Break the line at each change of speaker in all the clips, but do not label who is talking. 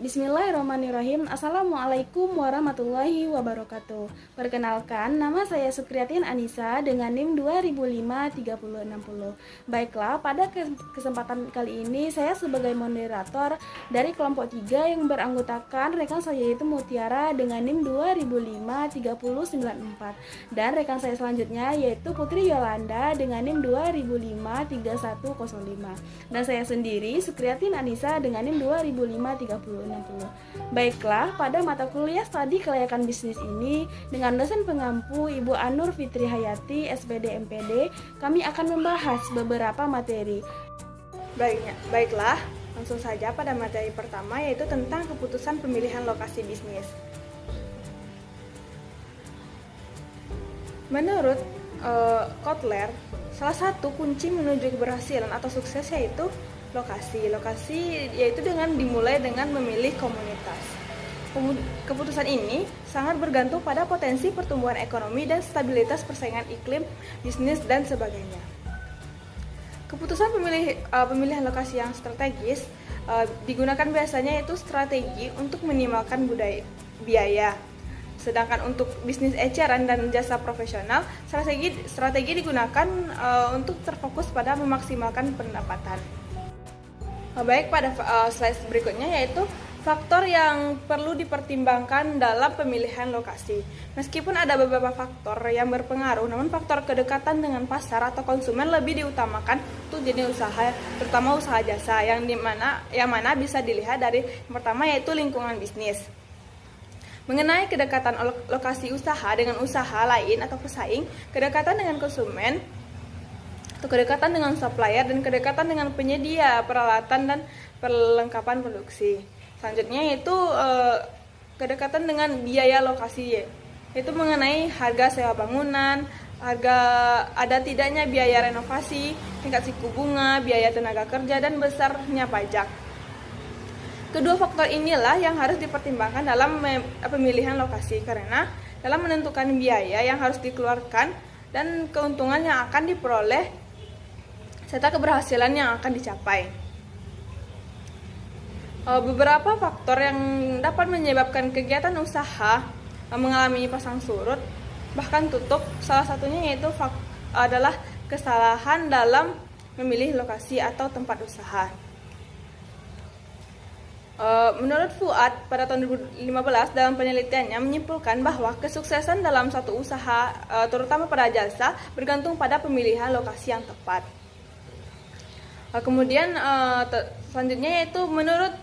Bismillahirrahmanirrahim. Assalamualaikum warahmatullahi wabarakatuh. Perkenalkan, nama saya Sukriatin Anissa dengan NIM 20053060. Baiklah, pada kesempatan kali ini saya sebagai moderator dari kelompok 3 yang beranggotakan rekan saya yaitu Mutiara dengan NIM 20053094 dan rekan saya selanjutnya yaitu Putri Yolanda dengan NIM 20053105 dan saya sendiri Sukriatin Anissa dengan NIM 20053060. Baiklah, pada mata kuliah studi kelayakan bisnis ini dengan dosen pengampu Ibu Anur Fitri Hayati, SPD MPD, kami akan membahas beberapa materi.
Baiklah, langsung saja pada materi pertama yaitu tentang keputusan pemilihan lokasi bisnis. Menurut Kotler, salah satu kunci menuju keberhasilan atau sukses yaitu lokasi yaitu dengan dimulai dengan memilih komunitas. Keputusan ini sangat bergantung pada potensi pertumbuhan ekonomi dan stabilitas persaingan iklim, bisnis, dan sebagainya. Keputusan pemilihan lokasi yang strategis digunakan biasanya yaitu strategi untuk minimalkan biaya. Sedangkan untuk bisnis eceran dan jasa profesional, strategi digunakan untuk terfokus pada memaksimalkan pendapatan. Baik, pada slide berikutnya yaitu faktor yang perlu dipertimbangkan dalam pemilihan lokasi. Meskipun ada beberapa faktor yang berpengaruh, namun faktor kedekatan dengan pasar atau konsumen lebih diutamakan untuk jenis usaha, terutama usaha jasa yang mana bisa dilihat dari yang pertama yaitu lingkungan bisnis. Mengenai kedekatan lokasi usaha dengan usaha lain atau pesaing, kedekatan dengan konsumen, atau kedekatan dengan supplier, dan kedekatan dengan penyedia peralatan dan perlengkapan produksi. Selanjutnya yaitu kedekatan dengan biaya lokasi, yaitu mengenai harga sewa bangunan, harga ada tidaknya biaya renovasi, tingkat suku bunga, biaya tenaga kerja, dan besarnya pajak. Kedua faktor inilah yang harus dipertimbangkan dalam pemilihan lokasi karena dalam menentukan biaya yang harus dikeluarkan dan keuntungan yang akan diperoleh serta keberhasilan yang akan dicapai. Beberapa faktor yang dapat menyebabkan kegiatan usaha mengalami pasang surut bahkan tutup, salah satunya yaitu adalah kesalahan dalam memilih lokasi atau tempat usaha. Menurut Fuad pada tahun 2015 dalam penelitiannya menyimpulkan bahwa kesuksesan dalam satu usaha terutama pada jasa bergantung pada pemilihan lokasi yang tepat. Kemudian selanjutnya yaitu menurut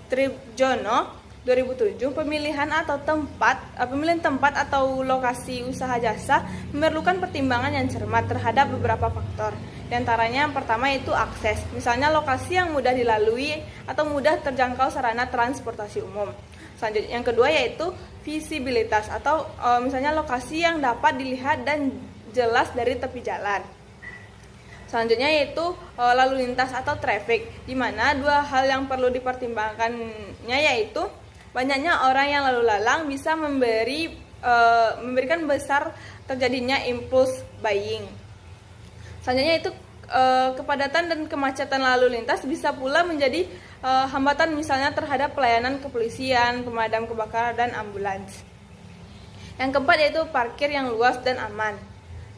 Tribjono 2007 pemilihan tempat atau lokasi usaha jasa memerlukan pertimbangan yang cermat terhadap beberapa faktor. Di antaranya yang pertama yaitu akses, misalnya lokasi yang mudah dilalui atau mudah terjangkau sarana transportasi umum. Selanjutnya yang kedua yaitu visibilitas atau misalnya lokasi yang dapat dilihat dan jelas dari tepi jalan. Selanjutnya yaitu lalu lintas atau traffic, di mana dua hal yang perlu dipertimbangkannya yaitu banyaknya orang yang lalu lalang bisa memberikan besar terjadinya impulse buying. Selanjutnya itu kepadatan dan kemacetan lalu lintas bisa pula menjadi hambatan misalnya terhadap pelayanan kepolisian, pemadam kebakaran, dan ambulans. Yang keempat yaitu parkir yang luas dan aman.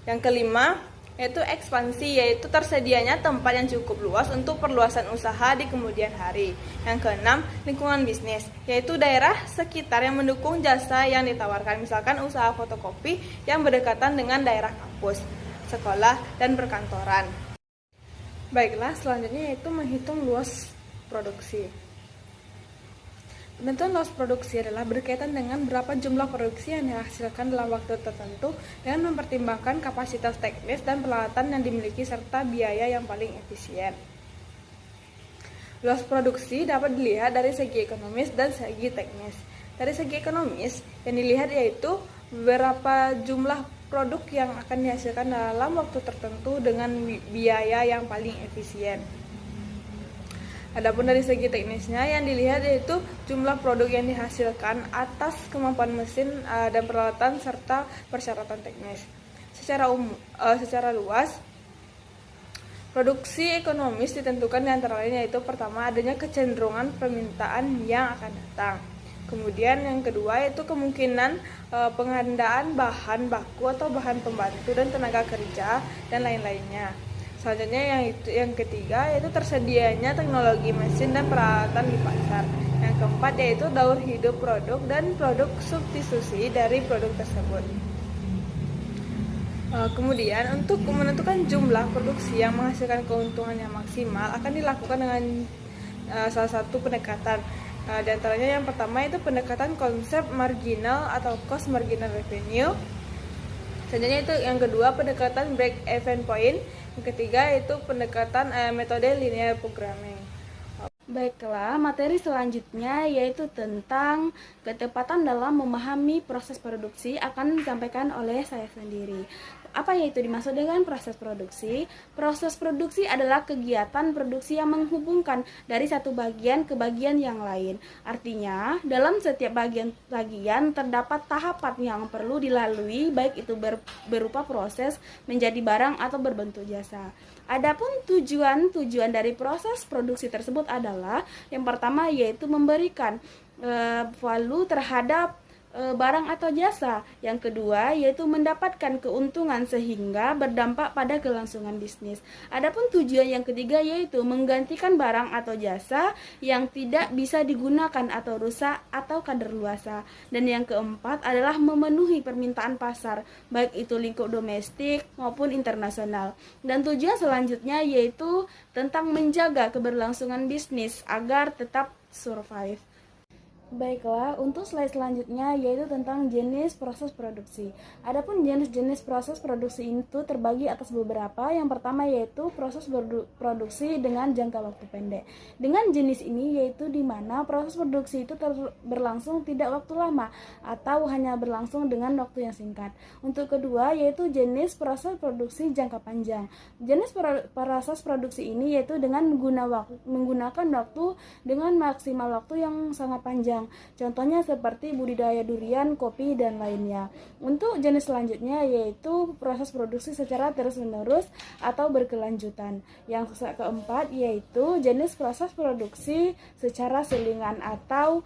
Yang kelima yaitu ekspansi, yaitu tersedianya tempat yang cukup luas untuk perluasan usaha di kemudian hari. Yang keenam, lingkungan bisnis, yaitu daerah sekitar yang mendukung jasa yang ditawarkan, misalkan usaha fotokopi yang berdekatan dengan daerah kampus, sekolah, dan perkantoran. Baiklah, selanjutnya yaitu menghitung luas produksi. Penentuan luas produksi adalah berkaitan dengan berapa jumlah produksi yang dihasilkan dalam waktu tertentu dengan mempertimbangkan kapasitas teknis dan peralatan yang dimiliki serta biaya yang paling efisien. Luas produksi dapat dilihat dari segi ekonomis dan segi teknis. Dari segi ekonomis, yang dilihat yaitu berapa jumlah produk yang akan dihasilkan dalam waktu tertentu dengan biaya yang paling efisien. Adapun dari segi teknisnya yang dilihat yaitu jumlah produk yang dihasilkan atas kemampuan mesin dan peralatan serta persyaratan teknis. Secara luas, Produksi ekonomis ditentukan di antara lain yaitu pertama adanya kecenderungan permintaan yang akan datang. Kemudian yang kedua yaitu kemungkinan pengadaan bahan baku atau bahan pembantu dan tenaga kerja dan lain-lainnya. Selanjutnya yang ketiga yaitu tersedianya teknologi mesin dan peralatan di pasar. Yang keempat yaitu daur hidup produk dan produk substitusi dari produk tersebut. Kemudian untuk menentukan jumlah produksi yang menghasilkan keuntungan yang maksimal akan dilakukan dengan salah satu pendekatan. Di antaranya yang pertama itu pendekatan konsep marginal atau cost marginal revenue. Selanjutnya itu yang kedua pendekatan break even point. Yang ketiga itu pendekatan metode linear programming.
Baiklah, materi selanjutnya yaitu tentang ketepatan dalam memahami proses produksi akan disampaikan oleh saya sendiri. Apa yaitu dimaksud dengan proses produksi? Proses produksi adalah kegiatan produksi yang menghubungkan dari satu bagian ke bagian yang lain. Artinya, dalam setiap bagian terdapat tahapan yang perlu dilalui, baik itu berupa proses menjadi barang atau berbentuk jasa. Adapun tujuan dari proses produksi tersebut adalah yang pertama yaitu memberikan value terhadap barang atau jasa. Yang kedua yaitu mendapatkan keuntungan sehingga berdampak pada kelangsungan bisnis. Adapun tujuan yang ketiga yaitu menggantikan barang atau jasa yang tidak bisa digunakan atau rusak atau kadaluarsa. Dan yang keempat adalah memenuhi permintaan pasar, baik itu lingkup domestik maupun internasional. Dan tujuan selanjutnya yaitu tentang menjaga keberlangsungan bisnis agar tetap survive. Baiklah, untuk slide selanjutnya yaitu tentang jenis proses produksi. Adapun jenis-jenis proses produksi itu terbagi atas beberapa. Yang pertama yaitu proses produksi dengan jangka waktu pendek. Dengan jenis ini yaitu di mana proses produksi itu berlangsung tidak waktu lama atau hanya berlangsung dengan waktu yang singkat. Untuk kedua yaitu jenis proses produksi jangka panjang. Jenis proses produksi ini yaitu dengan menggunakan waktu dengan maksimal waktu yang sangat panjang. Contohnya seperti budidaya durian, kopi, dan lainnya. Untuk jenis selanjutnya yaitu proses produksi secara terus-menerus atau berkelanjutan. Yang keempat yaitu jenis proses produksi secara selingan atau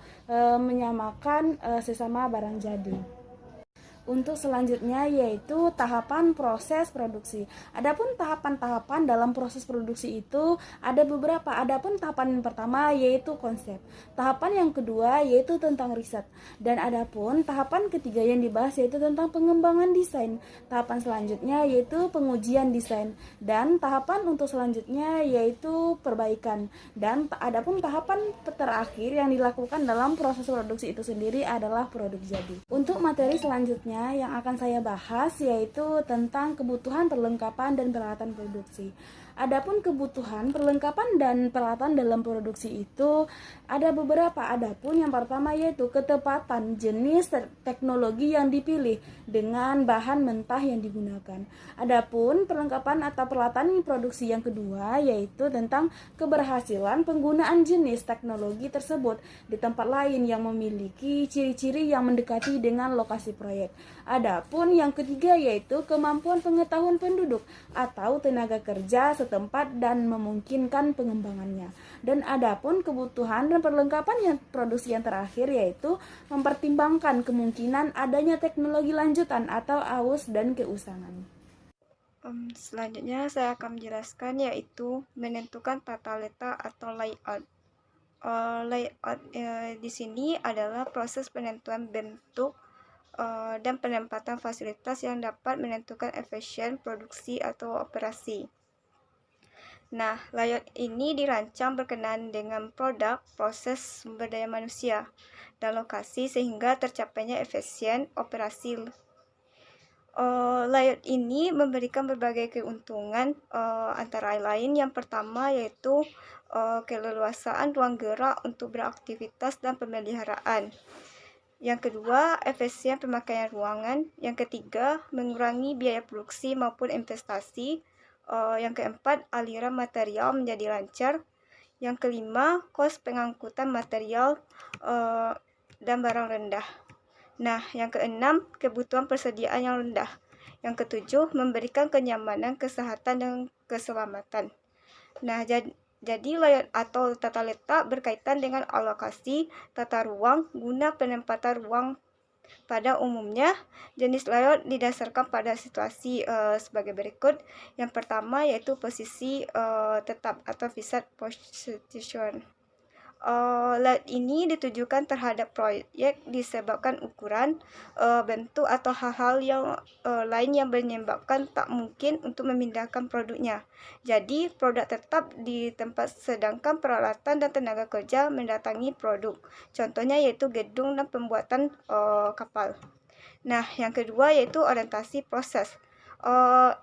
menyamakan sesama barang jadi. Untuk selanjutnya yaitu tahapan proses produksi. Adapun tahapan-tahapan dalam proses produksi itu ada beberapa. Adapun tahapan yang pertama yaitu konsep. Tahapan yang kedua yaitu tentang riset. Dan adapun tahapan ketiga yang dibahas yaitu tentang pengembangan desain. Tahapan selanjutnya yaitu pengujian desain. Dan tahapan untuk selanjutnya yaitu perbaikan. Dan adapun tahapan terakhir yang dilakukan dalam proses produksi itu sendiri adalah produk jadi. Untuk materi selanjutnya yang akan saya bahas yaitu tentang kebutuhan perlengkapan dan peralatan produksi. Adapun kebutuhan perlengkapan dan peralatan dalam produksi itu ada beberapa. Adapun yang pertama yaitu ketepatan jenis teknologi yang dipilih dengan bahan mentah yang digunakan. Adapun perlengkapan atau peralatan produksi yang kedua yaitu tentang keberhasilan penggunaan jenis teknologi tersebut di tempat lain yang memiliki ciri-ciri yang mendekati dengan lokasi proyek. Adapun yang ketiga yaitu kemampuan pengetahuan penduduk atau tenaga kerja setempat dan memungkinkan pengembangannya. Dan adapun kebutuhan dan perlengkapan yang produksi yang terakhir yaitu mempertimbangkan kemungkinan adanya teknologi lanjutan atau AUS dan keusangan.
Selanjutnya saya akan menjelaskan yaitu menentukan tata letak atau layout. Layout di sini adalah proses penentuan bentuk dan penempatan fasilitas yang dapat menentukan efisien produksi atau operasi. Nah, layout ini dirancang berkenaan dengan produk, proses, sumber daya manusia, dan lokasi sehingga tercapainya efisien operasi. Layout ini memberikan berbagai keuntungan antara lain yang pertama yaitu keleluasaan ruang gerak untuk beraktivitas dan pemeliharaan. Yang kedua, efisien pemakaian ruangan. Yang ketiga, mengurangi biaya produksi maupun investasi. Yang keempat, aliran material menjadi lancar. Yang kelima, kos pengangkutan material dan barang rendah. Nah, yang keenam, kebutuhan persediaan yang rendah. Yang ketujuh, memberikan kenyamanan, kesehatan, dan keselamatan. Nah, jadi layout atau tata letak berkaitan dengan alokasi tata ruang guna penempatan ruang. Pada umumnya, jenis layout didasarkan pada situasi sebagai berikut. Yang pertama yaitu posisi tetap atau fixed position. Layout ini ditujukan terhadap proyek disebabkan ukuran, bentuk atau hal-hal yang lain yang menyebabkan tak mungkin untuk memindahkan produknya. Jadi, produk tetap di tempat sedangkan peralatan dan tenaga kerja mendatangi produk. Contohnya yaitu gedung dan pembuatan kapal. Nah, yang kedua yaitu orientasi proses.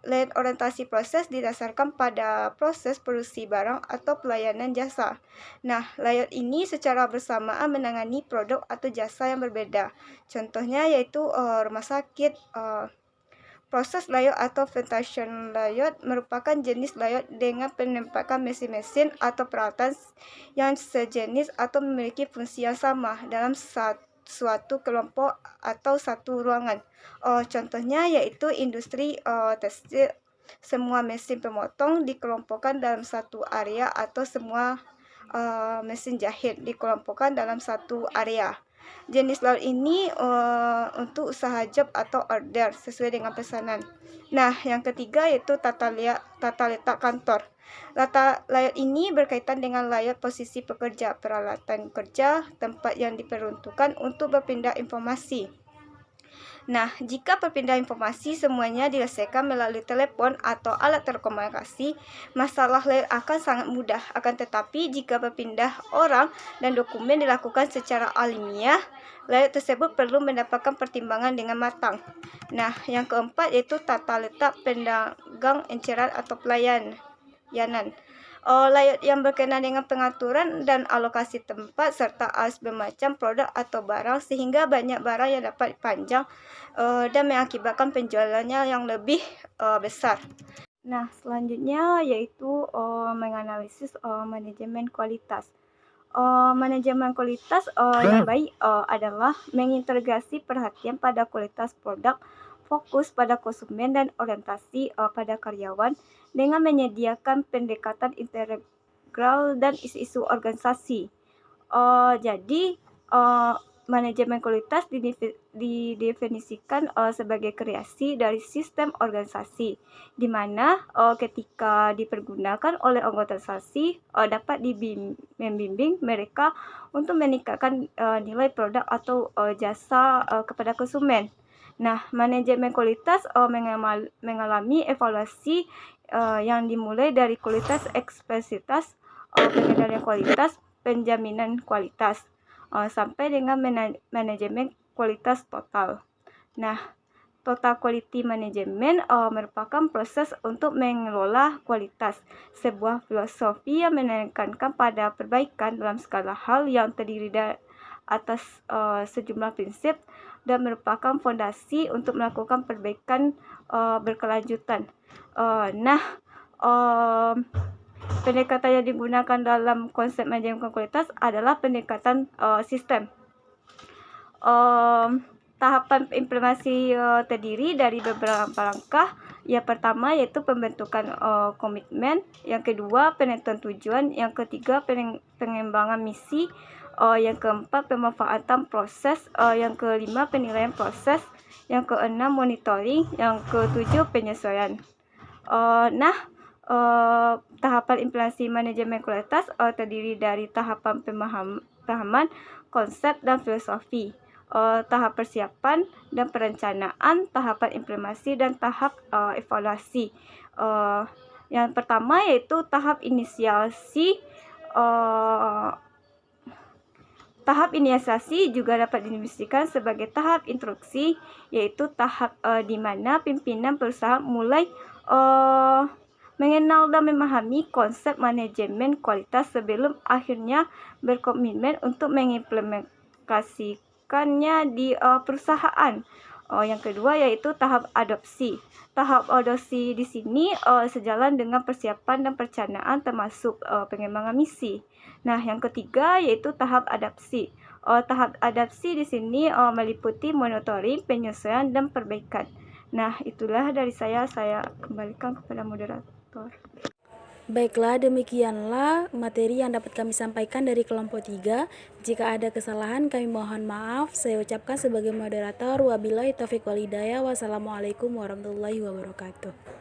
Layout orientasi proses didasarkan pada proses produksi barang atau pelayanan jasa. Nah, layout ini secara bersamaan menangani produk atau jasa yang berbeda. Contohnya yaitu rumah sakit. Proses layout atau ventilation layout merupakan jenis layout dengan penempatan mesin-mesin atau peralatan yang sejenis atau memiliki fungsi yang sama dalam suatu kelompok atau satu ruangan. Contohnya yaitu industri tekstil. Semua mesin pemotong dikelompokkan dalam satu area atau semua mesin jahit dikelompokkan dalam satu area. Jenis layout ini untuk usaha job atau order sesuai dengan pesanan. Nah, yang ketiga yaitu tata letak kantor. Layout ini berkaitan dengan layout posisi pekerja, peralatan kerja, tempat yang diperuntukkan untuk berpindah informasi. Nah, jika perpindahan informasi semuanya diselesaikan melalui telepon atau alat telekomunikasi, masalah layout akan sangat mudah. Akan tetapi, jika berpindah orang dan dokumen dilakukan secara alamiah, layout tersebut perlu mendapatkan pertimbangan dengan matang. Nah, yang keempat yaitu tata letak pedagang eceran atau pelayanan. Layout yang berkenaan dengan pengaturan dan alokasi tempat serta arus bermacam produk atau barang sehingga banyak barang yang dapat dipanjang dan mengakibatkan penjualannya yang lebih besar. Nah, selanjutnya yaitu menganalisis manajemen kualitas. Manajemen kualitas yang baik adalah mengintegrasi perhatian pada kualitas produk, fokus pada konsumen dan orientasi pada karyawan dengan menyediakan pendekatan integral dan isu-isu organisasi. Jadi manajemen kualitas didefinisikan sebagai kreasi dari sistem organisasi, di mana ketika dipergunakan oleh organisasi dapat membimbing mereka untuk meningkatkan nilai produk atau jasa kepada konsumen. Nah, manajemen kualitas mengalami evaluasi yang dimulai dari kualitas ekspresitas, pengendalian kualitas, penjaminan kualitas, sampai dengan manajemen kualitas total. Nah, total quality management merupakan proses untuk mengelola kualitas, sebuah filosofi yang menekankan pada perbaikan dalam segala hal yang terdiri atas sejumlah prinsip dan merupakan fondasi untuk melakukan perbaikan berkelanjutan. Pendekatan yang digunakan dalam konsep manajemen kualitas adalah pendekatan sistem. Tahapan implementasi terdiri dari beberapa langkah. Yang pertama yaitu pembentukan komitmen, yang kedua penentuan tujuan, yang ketiga pengembangan misi, yang keempat pemanfaatan proses, yang kelima penilaian proses, yang keenam monitoring, yang ketujuh penyesuaian. Tahapan implementasi manajemen kualitas terdiri dari tahapan pemahaman, konsep dan filosofi, tahap persiapan dan perencanaan, tahapan implementasi dan tahap evaluasi. Yang pertama yaitu tahap inisiasi. Tahap inisiasi juga dapat didefinisikan sebagai tahap instruksi, yaitu tahap di mana pimpinan perusahaan mulai mengenal dan memahami konsep manajemen kualitas sebelum akhirnya berkomitmen untuk mengimplementasikannya di perusahaan. Yang kedua yaitu tahap adopsi. Tahap adopsi di sini sejalan dengan persiapan dan perencanaan termasuk pengembangan misi. Nah, yang ketiga yaitu tahap adaptasi. Tahap adaptasi di sini meliputi monitoring, penyesuaian dan perbaikan. Nah, itulah dari saya kembalikan kepada moderator.
Baiklah, demikianlah materi yang dapat kami sampaikan dari kelompok 3. Jika ada kesalahan, kami mohon maaf. Saya ucapkan sebagai moderator, wabillahi taufiq wal hidayah. Wassalamualaikum warahmatullahi wabarakatuh.